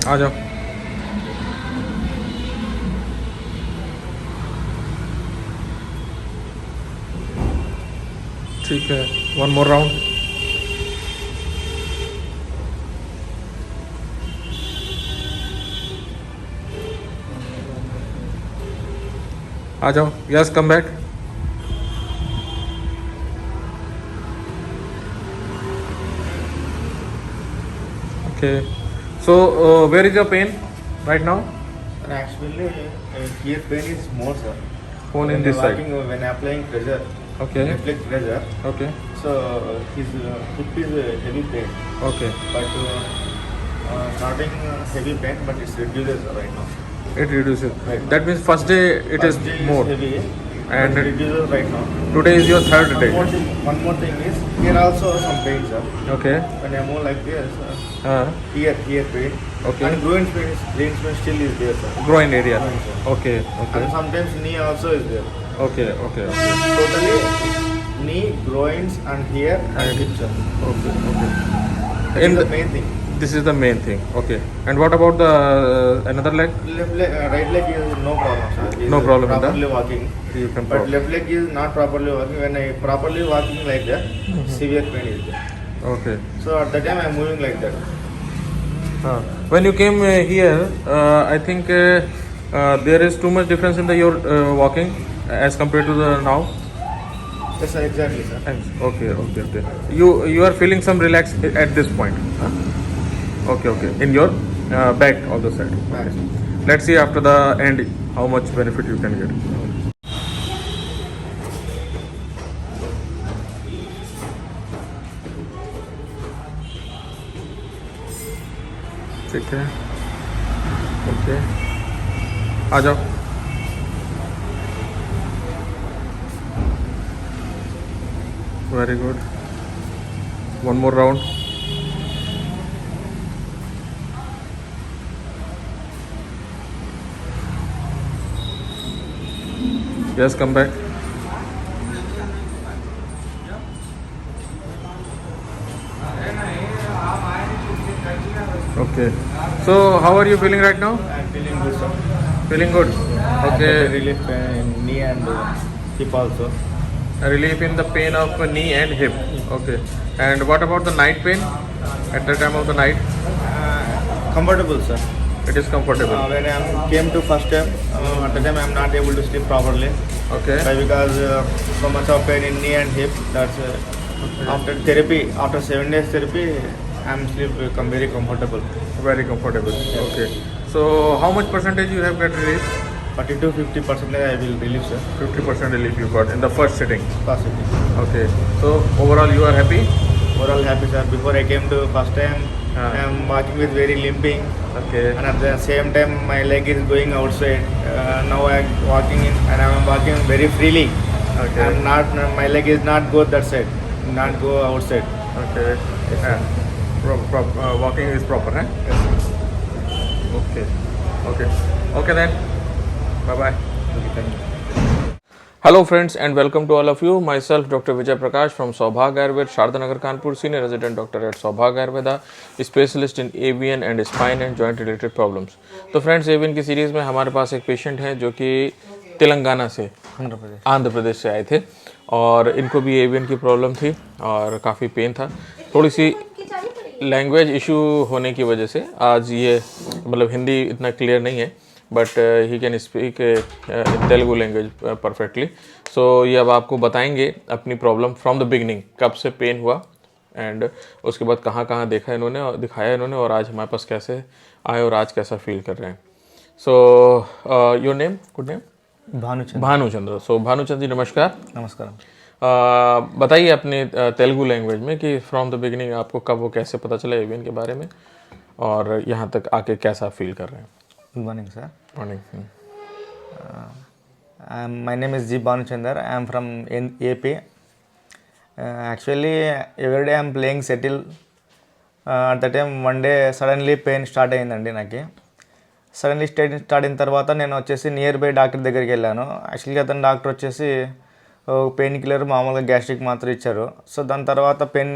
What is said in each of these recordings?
आ जाओ. ठीक है, वन मोर राउंड. आ जाओ. Yes, come back. Okay. So, where is your pain right now? Actually, here pain is more, sir. Pain in this side. When applying pressure, Okay. reflect pressure, Okay. so his hip is heavy pain. Okay. But starting heavy pain, but it's reduces right now. It reduces. Right. That means first day it First is day more. is heavy, And but it reduces right now. Today is your third day. One more thing is here also some pain, sir. Okay. When I move like this, Uh, here pain. Okay. And groin pain still is there, sir. groin area. Groin, sir. Okay. Okay. And sometimes knee also is there. Okay. Okay. Okay. Totally knee, groins and here and And- hips, sir. Okay. Okay. That In is the the- main thing. This is the main thing. Okay. And what about the another leg? Left leg, right leg is no problem, sir. He No is problem with that? properly walking. You can But prop. left leg is not properly walking. When I properly walking like that, severe pain is there. Okay. So at the time I am moving like that. When you came here, I think there is too much difference in the your walking as compared to the now. Yes, sir, exactly, sir. Okay, okay, okay. You are feeling some relax at this point. Huh? Okay, okay. In your back of the side. Back. Let's see after the end how much benefit you can get. ठीक है. Okay. आ जाओ. Very good. One more round. Yes, come back. Okay. So, how are you feeling right now? I am feeling good, sir. Feeling good. Okay. Okay. Relief in knee and hip also. Relief in the pain of knee and hip. Okay. And what about the night pain? At the time of the night, Comfortable, sir. it is comfortable. When I came to first time, at the time I am not able to sleep properly. Okay. Why? Because so much of pain in knee and hip. That's after therapy, after 7 days therapy, I am sleep become very comfortable. Very comfortable. Okay. So, how much percentage you have got relief? 40 to 50% I will relieve, sir. 50% relief you got in the first sitting. Possibly. Okay. So, overall you are happy? Overall happy, sir. Before I came to first time, Ah. I am walking with very limping, Okay. and at the same time my leg is going outside. Now I am walking in, and I am walking very freely. Okay. I am not. My leg is not go that side, not go outside. Okay. Walking is proper, huh? Okay. Okay. Okay then. Bye bye. Okay, thank you. Hello friends and welcome to all of you. Myself Dr. Vijay Prakash from Saubhag Ayurveda, Shardanagar Kanpur, Senior Resident Doctor at Saubhag Ayurveda, Specialist in AVN and Spine and Joint Related Problems. तो friends AVN की series में हमारे पास एक patient है जो कि तेलंगाना से आंध्र प्रदेश से आए थे और इनको भी AVN की प्रॉब्लम थी और काफ़ी पेन था. थोड़ी सी लैंग्वेज इशू होने की वजह से आज ये मतलब हिंदी इतना क्लियर नहीं है but he can speak Telugu language perfectly. So ये अब आपको बताएंगे अपनी प्रॉब्लम फ्रॉम द बिगनिंग, कब से पेन हुआ एंड उसके बाद कहाँ कहाँ देखा इन्होंने और दिखाया इन्होंने और आज हमारे पास कैसे आए और आज कैसा फील कर रहे हैं. So your name, good name? Bhanuchandra. So Bhanuchandra ji नमस्कार. नमस्कार. बताइए अपने तेलुगु लैंग्वेज में कि फ्रॉम द बिगनिंग आपको कब वो कैसे पता चला एवीएन के बारे में और यहाँ तक आके कैसा फील कर रहे हैं. Good morning, sir. Morning. My name is G. Bhanuchandar. I am from AP. Actually, every day I am playing settle. At the time, one day suddenly pain start అయిందండి నాకు. సడన్లీ స్టార్ట్ అయిన తర్వాత నేను వచ్చేసి near by doctor దగ్గరికి వెళ్ళాను. యాక్చువల్గా అతను డాక్టర్ వచ్చేసి పెయిన్ కిల్లర్ మామూలుగా గ్యాస్ట్రిక్ మాత్రం ఇచ్చారు. సో దాని తర్వాత పెయిన్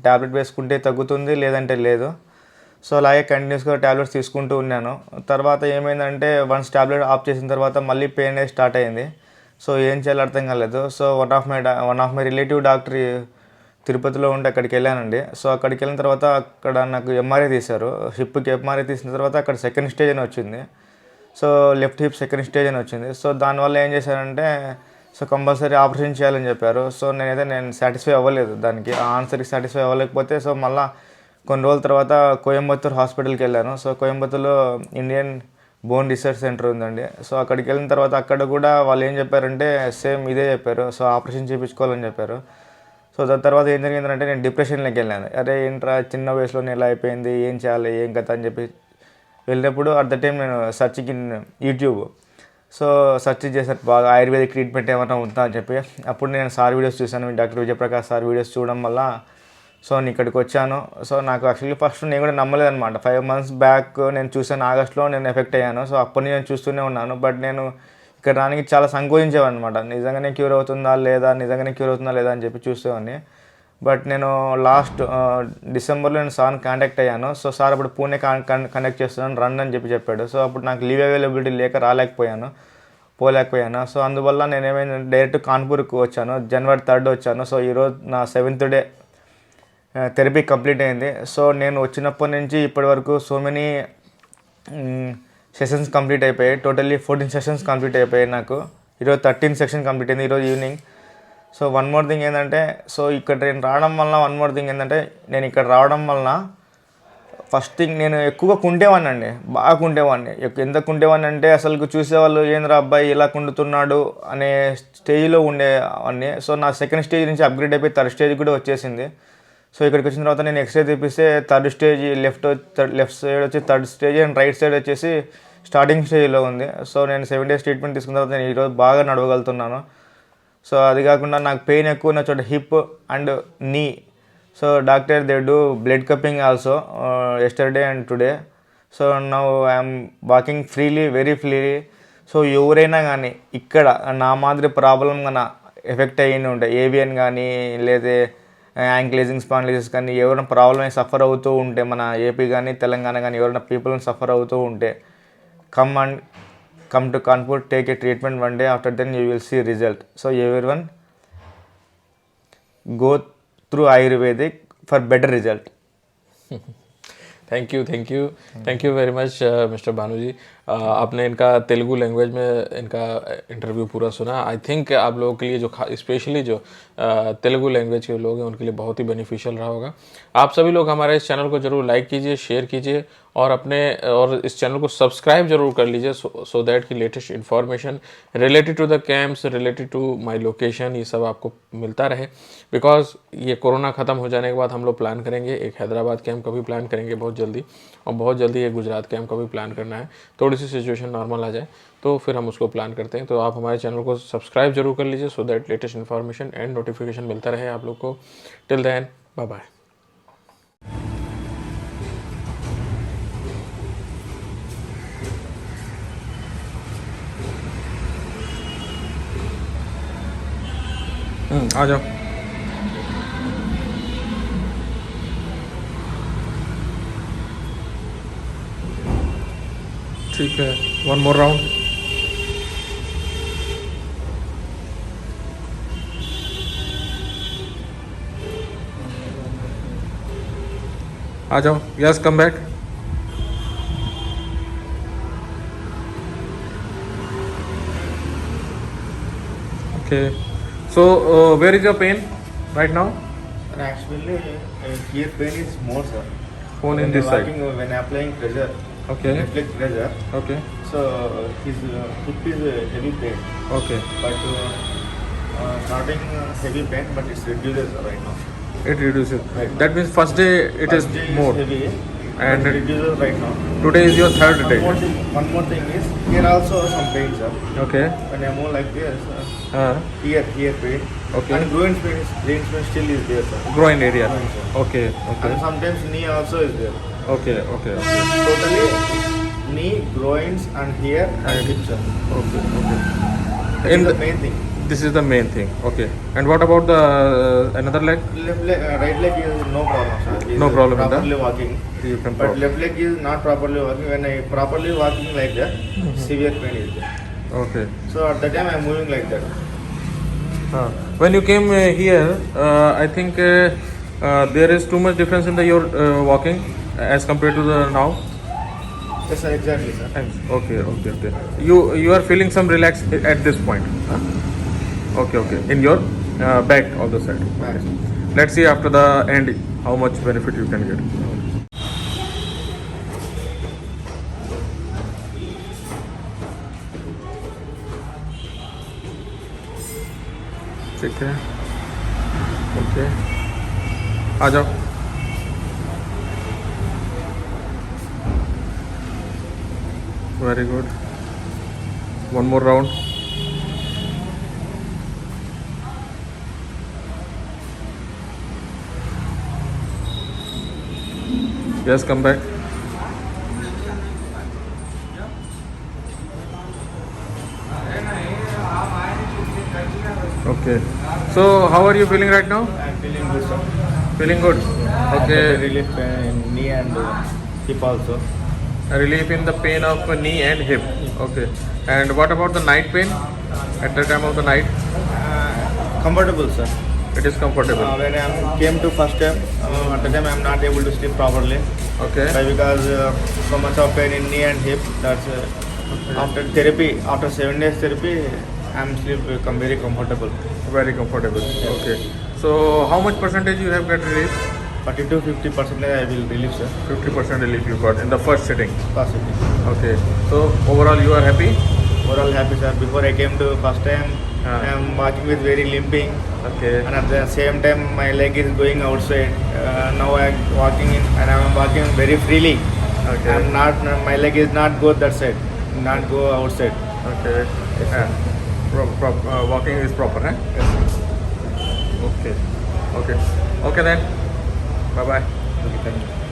ట్యాబ్లెట్ వేసుకుంటే తగ్గుతుంది లేదంటే లేదు. సో అలాగే కంటిన్యూస్గా ట్యాబ్లెట్స్ తీసుకుంటూ ఉన్నాను. తర్వాత ఏమైందంటే వన్స్ ట్యాబ్లెట్ ఆఫ్ చేసిన తర్వాత మళ్ళీ పెయిన్ అనేది స్టార్ట్ అయింది. సో ఏం చేయాలో అర్థం కాలేదు. So one of my relative doctor తిరుపతిలో ఉంటే అక్కడికి వెళ్ళానండి. సో అక్కడికి వెళ్ళిన తర్వాత అక్కడ నాకు ఎంఆర్ఐ తీశారు. హిప్కి ఎంఆర్ఐ తీసిన తర్వాత అక్కడ సెకండ్ స్టేజ్ అని వచ్చింది. So left hip second stage అని వచ్చింది. సో దానివల్ల ఏం చేశారంటే సో కంపల్సరీ ఆపరేషన్ చేయాలని చెప్పారు. సో నేను సాటిస్ఫై అవ్వలేదు, దానికి ఆ ఆన్సర్కి సాటిస్ఫై అవ్వలేకపోతే సో మళ్ళీ కొన్ని రోజుల తర్వాత కోయంబత్తూర్ హాస్పిటల్కి వెళ్ళాను. సో కోయంబత్తూర్లో ఇండియన్ బోన్ రీసెర్చ్ సెంటర్ ఉందండి. సో అక్కడికి వెళ్ళిన తర్వాత అక్కడ కూడా వాళ్ళు ఏం చెప్పారంటే సేమ్ ఇదే చెప్పారు. సో ఆపరేషన్ చేయించుకోవాలని చెప్పారు. సో దాని తర్వాత ఏం జరిగిందంటే నేను డిప్రెషన్లోకి వెళ్ళాను. అరే ఏంట్రా చిన్న వయసులోనే ఇలా అయిపోయింది, ఏం చేయాలి ఏం కథ అని చెప్పి వెళ్ళినప్పుడు అట్ ద టైం నేను సర్చ్కి యూట్యూబ్ సో సెర్చ్ చేశాను బాగా ఆయుర్వేదిక్ ట్రీట్మెంట్ ఏమైనా ఉందా అని చెప్పి. అప్పుడు నేను సార్ వీడియోస్ చూశాను, doctor Vijay Prakash sir videos చూడడం వల్ల సో నేను ఇక్కడికి వచ్చాను. సో నాకు యాక్చువల్లీ ఫస్ట్ నేను కూడా నమ్మలేదు అనమాట. 5 months బ్యాక్ నేను చూసాను, ఆగస్ట్లో నేను ఎఫెక్ట్ అయ్యాను. సో అప్పటి నుంచి నేను చూస్తూనే ఉన్నాను. బట్ నేను ఇక్కడ రానికి చాలా సంకోచించేవాడు అనమాట. నిజంగానే క్యూర్ అవుతుందా లేదా అని చెప్పి చూసేవాడిని. బట్ నేను లాస్ట్ డిసెంబర్లో నేను సార్ని కాంటాక్ట్ అయ్యాను. సో సార్ అప్పుడు పూణే కనెక్ట్ చేస్తున్నాను రండి అని చెప్పాడు. సో అప్పుడు నాకు లీవ్ అవైలబిలిటీ లేక పోలేకపోయాను. సో అందువల్ల నేను ఏమైందంటే డైరెక్ట్ కాన్పూర్కి వచ్చాను. January 3rd వచ్చాను. సో ఈరోజు నా 7th డే థెరపీ కంప్లీట్ అయింది. సో నేను వచ్చినప్పటి నుంచి ఇప్పటి వరకు సో మెనీ సెషన్స్ కంప్లీట్ అయిపోయాయి. టోటల్లీ 14 సెషన్స్ కంప్లీట్ అయిపోయాయి. నాకు ఈరోజు 13th సెషన్ కంప్లీట్ అయింది ఈరోజు evening. So one more thing ఏంటంటే సో ఇక్కడ నేను రావడం వలన ఫస్ట్ థింగ్ నేను ఎక్కువగా కుంటేవాడిని అండి, బాగా కుంటేవాడిని. ఎంత కుంటేవాడిని అంటే అసలు చూసేవాళ్ళు ఏంద్రా అబ్బాయి ఇలా కుండుతున్నాడు అనే స్టేజ్లో ఉండేవాడిని. సో నా సెకండ్ స్టేజ్ నుంచి అప్గ్రేడ్ అయిపోయి 3rd స్టేజ్ కూడా వచ్చేసింది. సో ఇక్కడికి వచ్చిన తర్వాత నేను ఎక్స్రే తీపిస్తే 3rd స్టేజ్ లెఫ్ట్ సైడ్ వచ్చి 3rd stage and right side వచ్చేసి స్టార్టింగ్ స్టేజ్లో ఉంది. సో నేను 7 days ట్రీట్మెంట్ తీసుకున్న తర్వాత నేను ఈరోజు బాగా నడవగలుగుతున్నాను. సో అది కాకుండా నాకు పెయిన్ ఎక్కువ ఉన్న చోట హిప్ అండ్ నీ. So doctor they do blood cupping also yesterday and today. So now I'm walking very freely. So ఎవరైనా కానీ ఇక్కడ నా మాదిరి ప్రాబ్లం కన్నా ఎఫెక్ట్ అయ్యి ఉంటాయి, AVN కానీ లేదా యాంక్లేజింగ్ స్పాండిలైటిస్ కానీ ఎవరైనా ప్రాబ్లమ్ సఫర్ అవుతూ ఉంటే మన ఏపీ కానీ తెలంగాణ కానీ ఎవరైనా పీపుల్ సఫర్ అవుతూ ఉంటే come to Kanpur, take a treatment one day, after then you will see result. So everyone go through Ayurvedic for better result. Thank you very much mister Bhanu ji. आपने इनका तेलुगु लैंग्वेज में इनका interview पूरा सुना. I think आप लोगों के लिए जो स्पेशली जो तेलुगु लैंग्वेज के लोग हैं उनके लिए बहुत ही बेनिफिशियल रहा होगा. आप सभी लोग हमारे इस चैनल को जरूर लाइक कीजिए, शेयर कीजिए और इस चैनल को सब्सक्राइब जरूर कर लीजिए सो दैट की latest information related to the camps, related to my location, ये सब आपको मिलता रहे. बिकॉज ये कोरोना ख़त्म हो जाने के बाद हम लोग प्लान करेंगे एक हैदराबाद कैंप का भी प्लान करेंगे बहुत जल्दी, और बहुत जल्दी एक गुजरात कैंप का भी प्लान करना है. थोड़ी सी सिचुएशन नॉर्मल आ जाए तो फिर हम उसको प्लान करते हैं. तो आप हमारे चैनल को सब्सक्राइब जरूर कर लीजिए so that latest information and notification मिलता रहे आप लोग को. Till then bye bye. आ जाओ. ठीक है, वन मोर राउंड. आ जाओ. Yes, come back. Okay. So, where is your pain right now? Actually, here pain is more, sir. Pain in this side. When applying pressure, Okay. reflect pressure. Okay. So his hip is heavy pain, Okay. but starting heavy pain, but it's reduces right now. It reduces. Right. That means first day it First is day more. heavy, And but it reduces right now. Today is your 3rd day. One more thing is here also some pain, sir. Okay. When I move like this, here pain. Okay. And groin pain still is there, sir. Groin area. Groin, sir. Okay. Okay. And sometimes knee also is there. Okay. Okay. Totally knee, groins, and here and hips, sir. Okay. Okay. That is the main thing. This is the main thing. Okay. And what about the another leg? Left leg, right leg is no problem, sir. Is No problem with that? properly walking. You can But probably. left leg is not properly walking. When I properly walking like that, severe pain is there. Okay. So at that time I am moving like that. When you came here, I think there is too much difference in the your walking as compared to the now. Yes, sir, exactly, sir. Okay. You are feeling some relax at this point. Huh? Okay. In your back of the side. Back. Let's see after the end how much benefit you can get. ठीक है. Okay. आ जाओ. Very good. One more round. Yes, come back. Okay. So, how are you feeling right now? I am feeling good, sir. Feeling good. Okay. Relief in knee and hip also. Relief in the pain of knee and hip. Okay. And what about the night pain? At the time of the night, Comfortable, sir. it is comfortable. When I came to first time, at the time I am not able to sleep properly. Okay. Why? Because so much of pain in knee and hip. That's after therapy, after 7 days therapy, I am sleep become very comfortable. Very comfortable. Okay. So, how much percentage you have got relief? 40 to 50% I will relieve, sir. 50% relief you got in the first sitting. Possibly. Okay. So, overall you are happy? Overall happy, sir. Before I came to first time, Ah. I am walking with very limping, Okay. and at the same time my leg is going outside. Now I am walking in, and I am walking very freely. Okay. I am not. My leg is not go that side, not go outside. Okay. Walking is proper, huh? Okay. Okay then. Bye bye. Okay, thank you.